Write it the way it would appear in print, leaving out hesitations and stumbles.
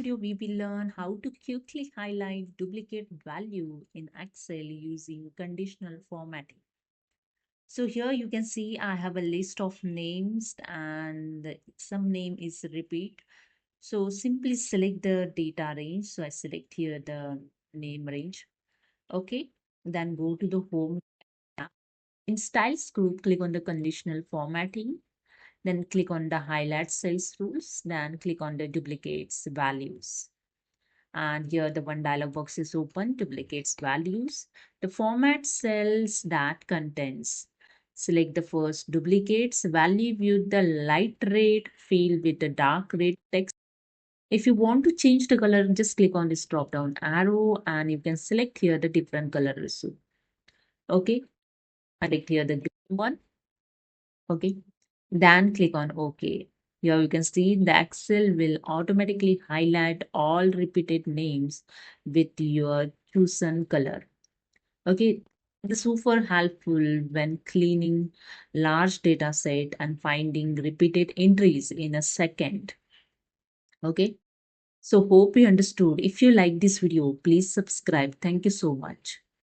video, we will learn how to quickly highlight duplicate value in Excel using conditional formatting. So here you can see I have a list of names and some name is repeat. So simply select the data range. So I select here the name range. Okay. Then go to the home tab. In styles group, click on the conditional formatting. Then click on the highlight cells rules. Then click on the duplicates values. And here the one dialog box is open, duplicates values. The format cells that contains. Select the first duplicates value with the light red field with the dark red text. If you want to change the color, just click on this drop down arrow and you can select here the different color also. Okay, select here the green one. Okay, then click on OK. Here you can see the Excel will automatically highlight all repeated names with your chosen color. Okay, this is super helpful when cleaning large data set and finding repeated entries in a second. Okay, so hope you understood. If you like this video, please subscribe. Thank you so much.